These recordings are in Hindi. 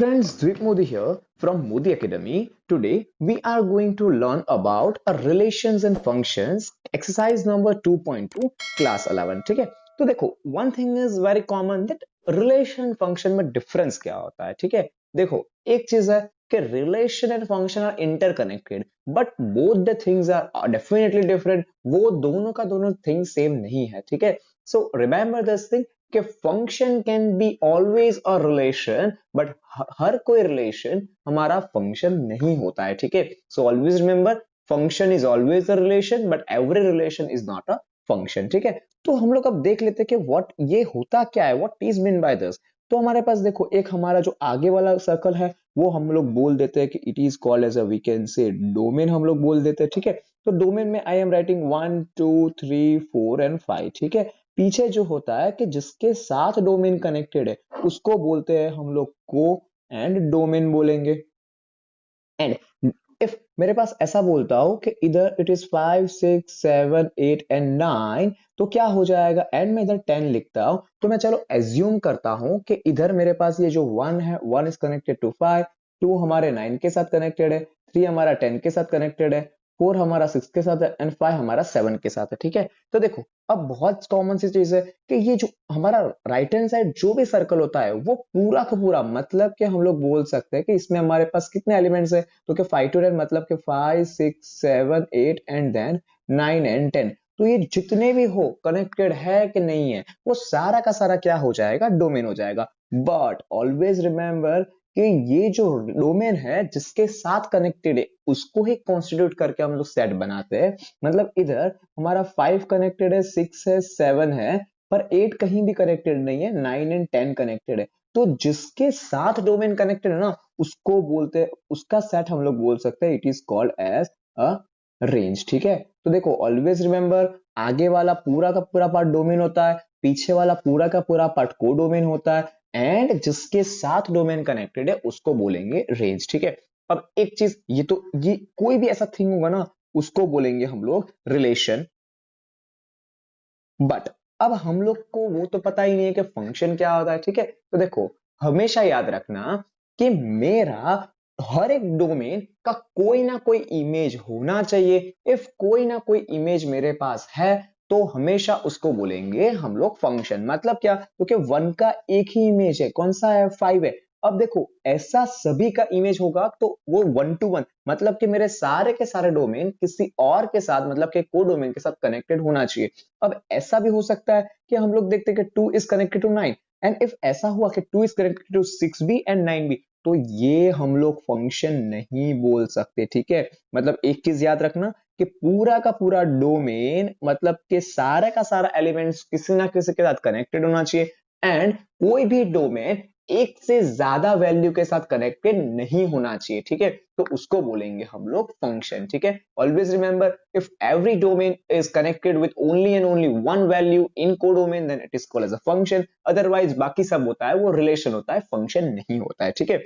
Friends, Dvip Modi here from Modi Academy. Today we are going to learn about a relations and functions exercise number 2.2 class 11. ठीक है, तो देखो one thing is very common that relation function में difference क्या होता है. ठीक है, देखो एक चीज है कि relation and function are interconnected but both the things are definitely different. वो दोनों का दोनों thing same नहीं है. ठीक है, so remember this thing कि function can be always a relation but हर कोई रिलेशन हमारा फंक्शन नहीं होता है. ठीक है, so always remember function is always a relation but every relation is not a function. ठीक है, तो हम लोग अब देख लेते हैं कि व्हाट ये होता क्या है, what is mean by this. तो हमारे पास देखो एक हमारा जो आगे वाला सर्कल है वो हम लोग बोल देते हैं कि it is called as a we can say domain हम लोग बोल देते हैं. ठीक है, तो डोमेन में आई एम राइटिंग 1 2 3 4 एंड 5. ठीक है, पीछे जो होता है कि जिसके साथ डोमेन कनेक्टेड है उसको बोलते हैं हम लोग को एंड डोमेन बोलेंगे. एंड इफ मेरे पास ऐसा बोलता हूं कि इधर इट इज 5 6 7 8 एंड 9 तो क्या हो जाएगा, एंड में इधर 10 लिखता हूं तो मैं चलो एज्यूम करता हूं कि इधर मेरे पास ये जो 1 है 1 इज कनेक्टेड टू 5, 2 हमारे 9 के साथ कनेक्टेड है, 3 हमारा 10 के साथ कनेक्टेड है, 4 हमारा 6 के साथ है एंड 5 हमारा 7 के साथ है. ठीक है, तो देखो अब बहुत कॉमन सी चीज है कि ये जो हमारा राइट हैंड साइड जो भी सर्कल होता है वो पूरा का पूरा मतलब कि हम लोग बोल सकते हैं कि इसमें हमारे पास कितने एलिमेंट्स है, तो कि 5 to 10 मतलब कि 5 6 7 8 एंड देन 9 एंड 10. तो ये जितने भी हो कनेक्टेड है कि नहीं है वो सारा का सारा क्या हो जाएगा, डोमेन हो जाएगा. बट ऑलवेज रिमेंबर कि ये जो डोमेन है जिसके साथ कनेक्टेड है उसको ही कॉन्स्टिट्यूट करके हम लोग सेट बनाते हैं. मतलब इधर हमारा 5 कनेक्टेड है, 6 है, 7 है, पर 8 कहीं भी कनेक्टेड नहीं है, 9 एंड 10 कनेक्टेड है. तो जिसके साथ डोमेन कनेक्टेड है ना उसको बोलते हैं, उसका सेट हम लोग बोल सकते हैं it is called as a range. ठीक है, तो देखो ऑलवेज रिमेंबर आगे वाला पूरा का पूरा पार्ट डोमेन होता है, पीछे वाला पूरा का पूरा पार्ट को डोमेन होता है एंड जिसके साथ डोमेन कनेक्टेड है उसको बोलेंगे रेंज. ठीक है, अब एक चीज ये कोई भी ऐसा थिंग होगा ना उसको बोलेंगे हम लोग रिलेशन. बट अब हम लोग को वो तो पता ही नहीं है कि फंक्शन क्या होता है. ठीक है, तो देखो हमेशा याद रखना कि मेरा हर एक डोमेन का कोई ना कोई इमेज होना चाहिए. इफ कोई ना कोई इमेज मेरे पास है तो हमेशा उसको बोलेंगे हम लोग फंक्शन. मतलब क्या, क्योंकि 1 का एक ही इमेज है, कौन सा है, 5 है. अब देखो ऐसा सभी का इमेज होगा तो वो 1 to 1 मतलब कि मेरे सारे के सारे डोमेन किसी और के साथ मतलब कि को डोमेन के साथ कनेक्टेड होना चाहिए. अब ऐसा भी हो सकता है कि हम लोग देखते हैं कि 2 is connected to 9 and if ऐसा हुआ कि 2 इज कनेक्टेड टू 6 भी एंड 9 भी तो ये हम लोग फंक्शन नहीं बोल सकते. ठीक है, मतलब एक चीज याद रखना कि पूरा का पूरा डोमेन मतलब कि सारा का सारा एलिमेंट्स किसी ना किसी के साथ कनेक्टेड होना चाहिए एंड कोई भी डोमेन एक से ज्यादा वैल्यू के साथ कनेक्टेड नहीं होना चाहिए. ठीक है, तो उसको बोलेंगे हम लोग फंक्शन. ठीक है, always remember if every domain is connected with only and only one value in codomain then it is called as a function. Otherwise बाकी सब होता है वो रिलेशन होता है, फंक्शन नहीं होता है. ठीक है,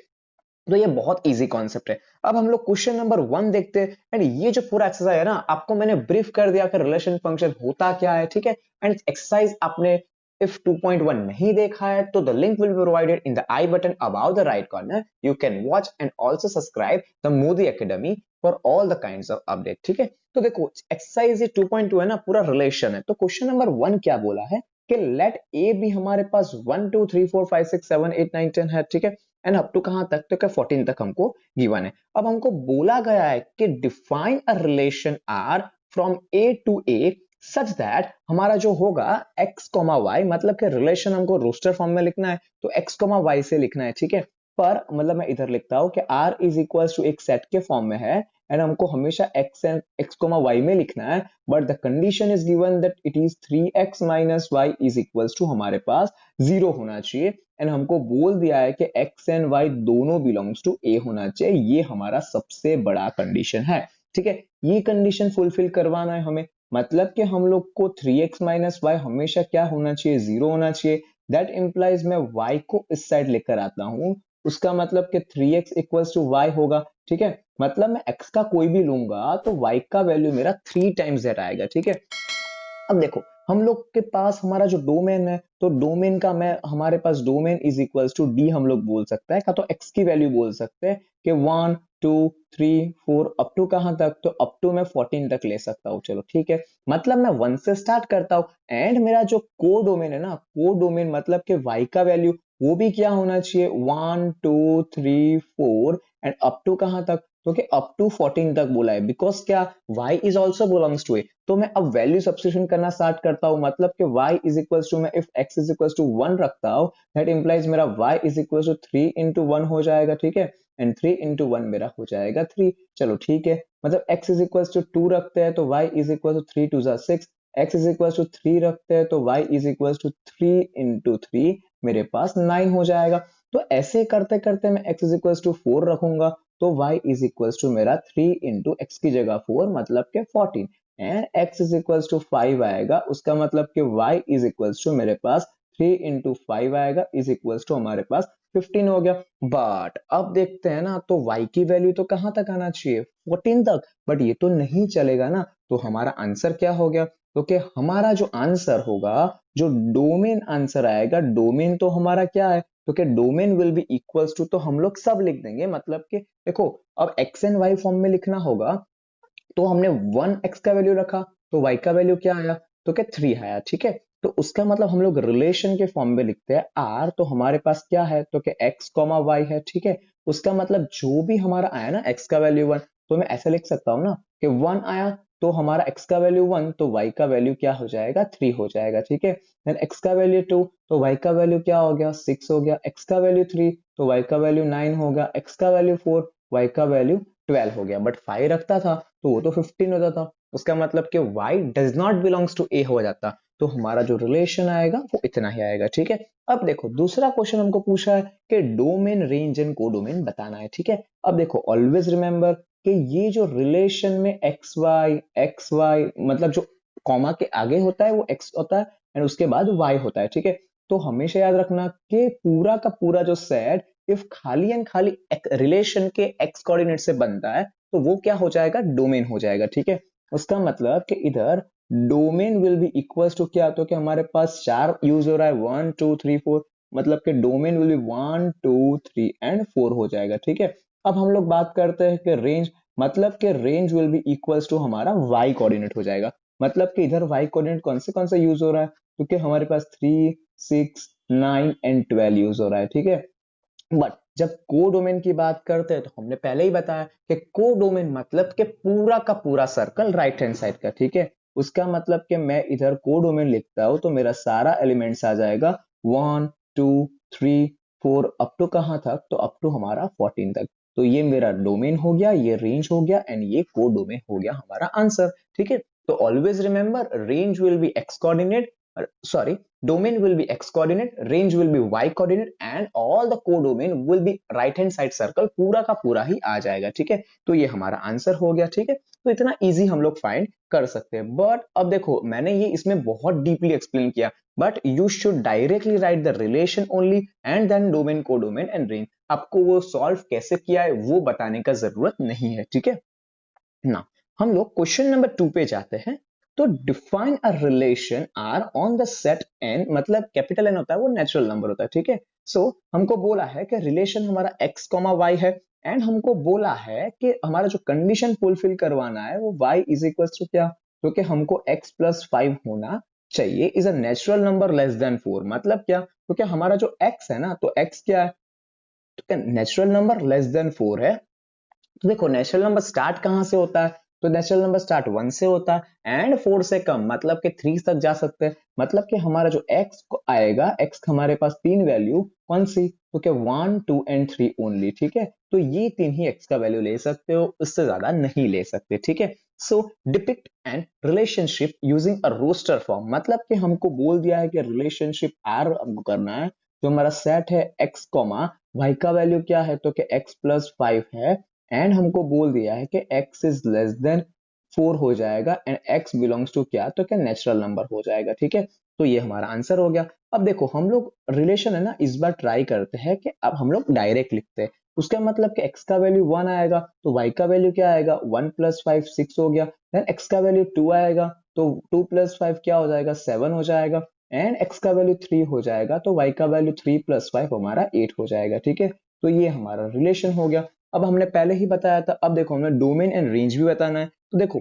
तो ये बहुत इजी कॉन्सेप्ट है. अब हम लोग क्वेश्चन नंबर 1 देखते हैं एंड ये जो पूरा एक्सरसाइज है ना आपको मैंने ब्रीफ कर दिया कि रिलेशन फंक्शन होता क्या है. ठीक है, एंड एक्सरसाइज आपने if 2.1 नहीं देखा है तो the link will be provided in the I button above the right corner. You can watch and also subscribe the Modi Academy for all the kinds of update. ठीक है, तो देखो एक्सरसाइज 2.2 है ना पूरा रिलेशन है. तो क्वेश्चन नंबर 1 क्या बोला है कि लेट ए भी हमारे पास 1 2 3 4 5 6 7 8 9 10 है. ठीक है, एंड अप टू कहां तक, तो क्या 14 तक हमको गिवन है. अब हमको बोला गया है कि define a relation R from A to A such that हमारा जो होगा x, y मतलब कि रिलेशन हमको रोस्टर फॉर्म में लिखना है तो x, y से लिखना है. ठीक है, पर मतलब मैं इधर लिखता हूं कि r इज इक्वल टू एक सेट के फॉर्म में है एंड हमको हमेशा x, y में लिखना है. But the condition is given that it is 3x minus y is equal to हमारे पास 0 होना चाहिए एंड हमको बोल दिया है कि x एंड y दोनों बिलोंग्स टू a होना चाहिए. ये हमारा सबसे बड़ा कंडीशन है. ठीक है, ये कंडीशन फुलफिल करवाना है हमें, मतलब कि हम लोग को 3x माइनस वाई हमेशा क्या होना चाहिए, 0 होना चाहिए. दैट इंप्लाइज मैं y को इस साइड लेकर आता हूं, उसका मतलब कि 3x इक्वल्स टू y होगा. ठीक है, मतलब मैं x का कोई भी लूंगा तो y का वैल्यू मेरा 3 टाइम्स दैट आएगा. ठीक है, अब देखो हम लोग के पास हमारा जो डोमेन है, तो डोमेन का मैं हमारे पास domain is equals to D हम लोग बोल सकते हैं, का तो एक्स की वैल्यू बोल सकते हैं कि 1 2 3 4 अप टू कहां तक, तो अप टू मैं 14 तक ले सकता हूँ। चलो ठीक है, मतलब मैं 1 से स्टार्ट करता हूँ एंड मेरा जो को डोमेन है ना, को डोमेन मतलब कि वाई का वैल्यू वो भी क्या होना चाहिए, 1 2 3 4 एंड अप टू कहां तक, तो कि अप टू 14 तक बोला है, बिकॉज क्या y is also belongs to A. तो मैं अब वैल्यू सब्स्टिट्यूशन करना स्टार्ट करता हूं, मतलब कि y इज इक्वल्स टू, मैं if x is equals to 1 रखता हूं, दैट इंप्लाइज मेरा y is equals to 3 into 1 हो जाएगा, ठीक है, एंड 3 इंटू 1 मेरा हो जाएगा 3। चलो ठीक है, मतलब x इज इक्वल्स टू 2 रखते हैं तो y इज इक्वल टू 3 2 जा 6, x इज इक्वल्स टू 3 रखते हैं तो y is equals to 3 into 3 मेरे पास 9 हो जाएगा। तो ऐसे करते करते मैं x इज इक्वल्स टू 4 रखूंगा, तो y इज इक्वल्स टू मेरा 3 इंटू एक्स की जगह 4 मतलब के 14 and x is equals to 5 आएगा, उसका मतलब कि y इज इक्वल्स टू मेरे पास 3 इंटू 5 आएगा इज इक्वल्स टू हमारे पास 15 हो गया। बट अब देखते हैं ना, तो y की वैल्यू तो कहां तक आना चाहिए, 14 तक, बट ये तो नहीं चलेगा ना। तो हमारा आंसर क्या हो गया, तो कि हमारा जो आंसर होगा, जो डोमेन आंसर आएगा, डोमेन तो हमारा क्या है, तो कि domain will be equals to, तो हम लोग सब लिख देंगे, मतलब कि देखो अब एक्स एंड वाई फॉर्म में लिखना होगा, तो हमने 1 एक्स का वैल्यू रखा, तो वाई का वैल्यू क्या आया, तो क्या 3 आया, ठीक है। तो उसका मतलब हम लोग रिलेशन के फॉर्म में लिखते हैं आर, तो हमारे पास क्या है, तो क्या एक्स कॉमा वाई है, ठीक है। उसका मतलब जो भी हमारा आया ना एक्स का वैल्यू 1, तो मैं ऐसा लिख सकता हूँ ना कि 1 आया तो हमारा एक्स का वैल्यू 1, तो वाई का वैल्यू क्या हो जाएगा, 3 हो जाएगा, ठीक है। देन एक्स का वैल्यू 2, तो वाई का वैल्यू क्या हो गया, 6 हो गया। एक्स का वैल्यू 3, तो वाई का वैल्यू 9 हो गया। एक्स का वैल्यू 4, वाई का वैल्यू 12 हो गया। बट 5 रखता था तो वो तो 15 होता था, उसका मतलब कि y does not belongs to A हो जाता। तो हमारा जो रिलेशन आएगा वो इतना ही आएगा, ठीक है। अब देखो दूसरा क्वेश्चन हमको पूछा है कि डोमेन रेंज एंड कोडोमेन बताना है, ठीक है। अब देखो ऑलवेज रिमेंबर कि ये जो रिलेशन में एक्स वाई मतलब जो कॉमा के आगे होता है वो x होता है एंड उसके बाद y होता है, ठीक है। तो हमेशा याद रखना कि पूरा का पूरा जो सेट इफ खाली एंड खाली रिलेशन के एक्स कोऑर्डिनेट से बनता है, तो वो क्या हो जाएगा, डोमेन हो जाएगा, ठीक है। उसका मतलब कि इधर domain will be equals to क्या, तो कि हमारे पास 4 यूज हो रहा है, 1 2 3 4, मतलब कि डोमेन विल बी 1 2 3 एंड 4 हो जाएगा, ठीक है। अब हम लोग बात करते हैं कि रेंज, मतलब कि range will be equals to हमारा वाई कोऑर्डिनेट हो जाएगा, मतलब कि इधर वाई कोऑर्डिनेट कौन से यूज हो रहा है, क्योंकि हमारे पास 3 6 9 एंड 12 यूज हो रहा है, ठीक है। बट जब कोडोमेन की बात करते हैं तो हमने पहले ही बताया कि कोडोमेन मतलब कि पूरा का पूरा सर्कल राइट हैंड साइड का, ठीक है। उसका मतलब कि मैं इधर कोडोमेन लिखता हूं तो मेरा सारा एलिमेंट्स आ जाएगा 1 2 3 4 अप टू कहां तक, तो अप टू हमारा 14 तक। तो ये मेरा डोमेन हो गया, ये रेंज हो गया एंड ये कोडोमेन हो गया हमारा आंसर, ठीक है। तो always remember range will B x coordinate, sorry, domain will be x coordinate, range will be y coordinate and all the codomain will be right hand side circle, पूरा का पूरा ही आ जाएगा, ठीक है। तो ये हमारा आंसर हो गया, ठीक है। तो इतना इजी हम लोग फाइंड कर सकते हैं। बट अब देखो मैंने ये इसमें बहुत डीपली एक्सप्लेन किया, but you should directly write the relation only and then domain codomain and range. आपको वो सॉल्व कैसे किया है वो बताने का जरूरत नहीं है, ठीक है ना। हम लोग क्वेश्चन नंबर 2 पे जाते हैं। तो define a relation R on the set N, मतलब कैपिटल एन होता है वो नेचुरल नंबर होता है, ठीक है। सो हमको बोला है कि रिलेशन हमारा x कॉमा वाई है एंड हमको बोला है कि हमारा जो कंडीशन फुलफिल करवाना है वो y इज इक्वल टू क्या, क्योंकि हमको x प्लस 5 होना चाहिए is a natural number less than 4, मतलब क्या, क्योंकि हमारा जो x है ना, तो x क्या है, तो नेचुरल नंबर लेस देन 4 है। तो देखो नेचुरल नंबर स्टार्ट कहां से होता है, तो नेचुरल नंबर स्टार्ट 1 से होता है एंड 4 से कम, मतलब कि 3 तक जा सकते हैं। मतलब कि हमारा जो x आएगा, x हमारे पास 3 वैल्यू कौन सी, तो क्या 1 2 एंड 3 ओनली, ठीक है। तो ये 3 ही x का वैल्यू ले सकते हो, उससे ज्यादा नहीं ले सकते, ठीक है। So depict an relationship using a roster form, मतलब कि हमको बोल दिया है कि रिलेशनशिप आर हमको करना है। जो हमारा सेट है x कॉमा y का वैल्यू क्या है, तो कि x प्लस 5 है एंड हमको बोल दिया है कि x इज लेस देन 4 हो जाएगा एंड x बिलोंग्स टू क्या, तो क्या नेचुरल नंबर हो जाएगा, ठीक है। तो ये हमारा आंसर हो गया। अब देखो हम लोग रिलेशन है ना, इस बार ट्राई करते हैं कि अब हम लोग डायरेक्ट लिखते हैं। उसका मतलब कि x का वैल्यू 1 आएगा तो y का वैल्यू क्या आएगा, 1 प्लस 5 6 हो गया। देन x का वैल्यू 2 आएगा तो 2 प्लस 5 क्या हो जाएगा, 7 हो जाएगा, एंड x का वैल्यू 3 हो जाएगा, तो y का वैल्यू 3 प्लस 5 हमारा 8 हो जाएगा, ठीक है। तो ये हमारा रिलेशन हो गया। अब हमने पहले ही बताया था, अब देखो हमें डोमेन एंड रेंज भी बताना है। तो देखो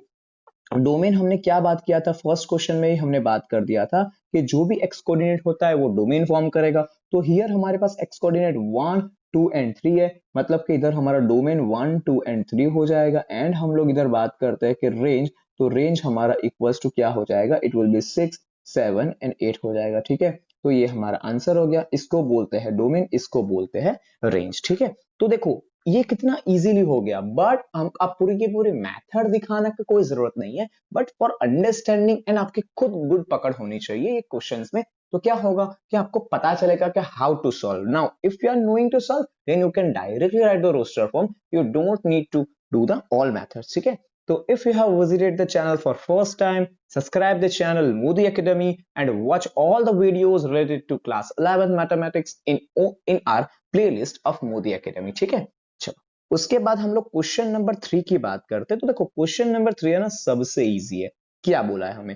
डोमेन हमने क्या बात किया था, फर्स्ट क्वेश्चन में ही हमने बात कर दिया था कि जो भी एक्स कोऑर्डिनेट होता है वो डोमेन फॉर्म करेगा। तो हियर हमारे पास एक्स कोऑर्डिनेट 1 2 एंड 3 है, मतलब कि इधर हमारा डोमेन 1 2 एंड 3 हो जाएगा। एंड हम लोग इधर बात करते हैं कि रेंज, तो रेंज हमारा इक्वल्स टू क्या हो जाएगा, इट विल बी 6 7 एंड 8 हो जाएगा, ठीक है। तो ये हमारा आंसर हो गया। इसको बोलते हैं डोमेन, इसको बोलते हैं रेंज, ठीक है। तो देखो ये कितना इजीली हो गया, बट हम आप पूरी की पूरी मेथड दिखाने की कोई जरूरत नहीं है, बट फॉर अंडरस्टैंडिंग एंड आपकी खुद गुड पकड़ होनी चाहिए ये क्वेश्चंस में। तो क्या होगा कि आपको पता चलेगा कि how to solve. Now if you are knowing to solve then you can directly write the roster form, you don't need to do the all methods, ठीक है। तो if you have visited the channel for first time, subscribe the channel Modi Academy and watch all the videos related to class 11 mathematics in our playlist of Modi Academy, ठीक है। चलो उसके बाद हम लोग क्वेश्चन नंबर 3 की बात करते हैं। तो देखो क्वेश्चन नंबर 3 है ना, सबसे इजी है। क्या बोला है हमें,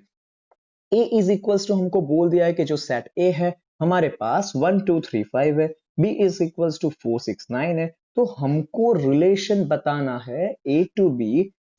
a इज इक्वल्स टू, हमको बोल दिया है कि जो सेट a है हमारे पास 1 2 3 5 है, b इज इक्वल्स टू 4 6 9 है। तो हमको रिलेशन बताना है a to b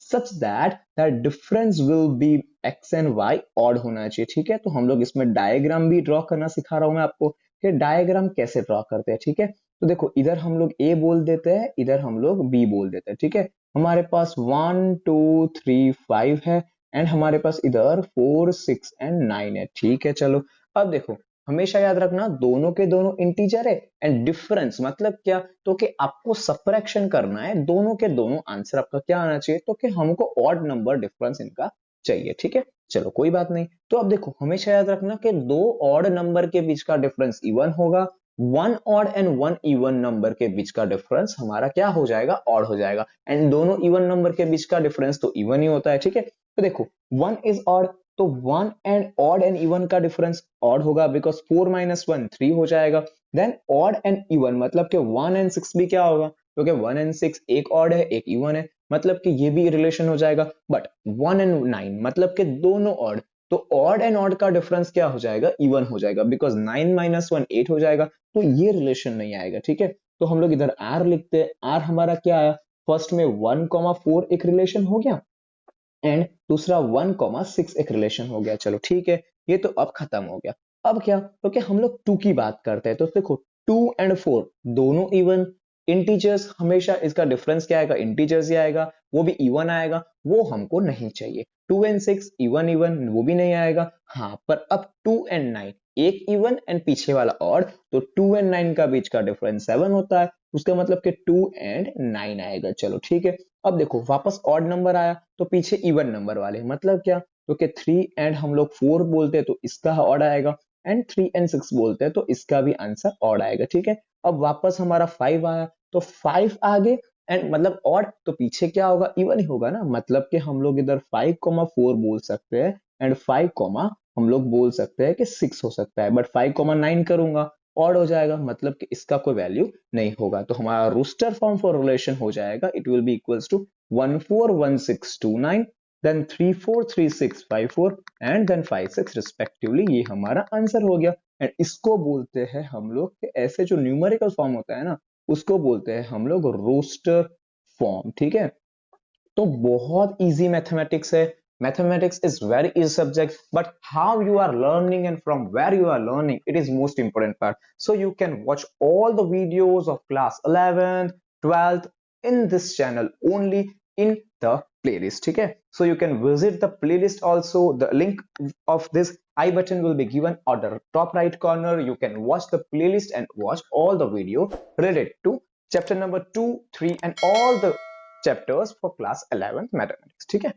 such that the difference will be x and y odd होना चाहिए, ठीक है। तो हम लोग इसमें डायग्राम भी ड्रॉ करना सिखा रहा हूं मैं आपको कि डायग्राम कैसे ड्रॉ करते हैं, ठीक है। तो देखो इधर हम लोग a बोल देते हैं, इधर हम लोग b बोल देते हैं, ठीक है। हमारे पास 1 2 3 5 है एंड हमारे पास इधर 4 6 एंड 9 है, ठीक है। चलो अब देखो हमेशा याद रखना दोनों के दोनों इंटीजर है, एंड डिफरेंस मतलब क्या, तो कि आपको सबट्रैक्शन करना है, दोनों के दोनों आंसर आपका क्या आना चाहिए, तो कि हमको ऑड नंबर डिफरेंस इनका चाहिए, ठीक है। चलो कोई बात नहीं। तो अब देखो हमेशा याद रखना कि दो ऑड नंबर के बीच का डिफरेंस इवन होगा, one odd and one even number के बीच का डिफरेंस हमारा क्या हो जाएगा, ऑड हो जाएगा। एंड दोनों इवन नंबर के बीच का डिफरेंस तो इवन ही होता है, ठीक है। तो देखो वन इज ऑड, तो one and odd and even का डिफरेंस ऑड होगा, बिकॉज 4 माइनस 1 3 हो जाएगा। देन ऑड एंड इवन मतलब कि 1 एंड 6 भी क्या होगा, क्योंकि 1 एंड 6 एक ऑड है एक इवन है, मतलब कि ये भी रिलेशन हो जाएगा। बट 1 एंड 9 मतलब कि दोनों ऑड, तो ऑड एंड ऑड का डिफरेंस क्या हो जाएगा, इवन हो जाएगा, बिकॉज 9 माइनस 1 8 हो जाएगा, तो ये रिलेशन नहीं आएगा, ठीक है। तो हम लोग इधर आर लिखते हैं, आर हमारा क्या आया, फर्स्ट में 1,4 एक रिलेशन हो गया एंड दूसरा 1,6 एक रिलेशन हो गया। चलो ठीक है, ये तो अब खत्म हो गया। अब क्या, तो क्या हम लोग 2 की बात करते हैं। तो देखो 2 एंड 4 दोनों इवन, इंटीजर्स हमेशा इसका डिफरेंस क्या आएगा, इंटीजर्स ही आएगा, वो भी इवन आएगा, वो हमको नहीं चाहिए। 2 एंड 6 इवन इवन वो भी नहीं आएगा। हाँ पर अब 2 एंड 9 एक इवन एंड पीछे वाला ऑड, तो 2 एंड 9 का बीच का डिफरेंस 7 होता है, उसका मतलब कि 2 एंड 9 आएगा। चलो ठीक है। अब देखो वापस ऑड नंबर आया, तो पीछे इवन नंबर वाले मतलब क्या, तो कि 3 एंड हम लोग 4 बोलते हैं तो इसका ऑड आएगा, एंड 3 एंड 6 बोलते हैं तो इसका भी आंसर ऑड आएगा, ठीक है। अब वापस हमारा 5 आया, तो 5 आगे एंड मतलब ऑड, तो पीछे क्या होगा, इवन ही होगा ना, मतलब कि हम लोग इधर 5,4 बोल सकते हैं एंड 5, हम लोग बोल सकते हैं कि 6 हो सकता है, बट 5,9 करूंगा ऑड हो जाएगा, मतलब कि इसका कोई वैल्यू नहीं होगा। तो हमारा रोस्टर फॉर्म फॉर रिलेशन हो जाएगा, it will be equals to 141629, then 343654 and then 56 respectively. ये हमारा आंसर हो गया। एंड इसको बोलते हैं हम लोग कि ऐसे जो न्यूमेरिकल फॉर्म होता है ना, उसको बोलते हैं हम लोग रोस्टर फॉर्म, ठीक है। तो बहुत इजी मैथमेटिक्स है। Mathematics is very easy subject, but how you are learning and from where you are learning, it is most important part. So you can watch all the videos of class 11th 12th in this channel only in the playlist, ठीक है। So you can visit the playlist also, the link of this I button will be given on the top right corner. You can watch the playlist and watch all the video related to chapter number 2 3 and all the chapters for class 11th mathematics, ठीक है।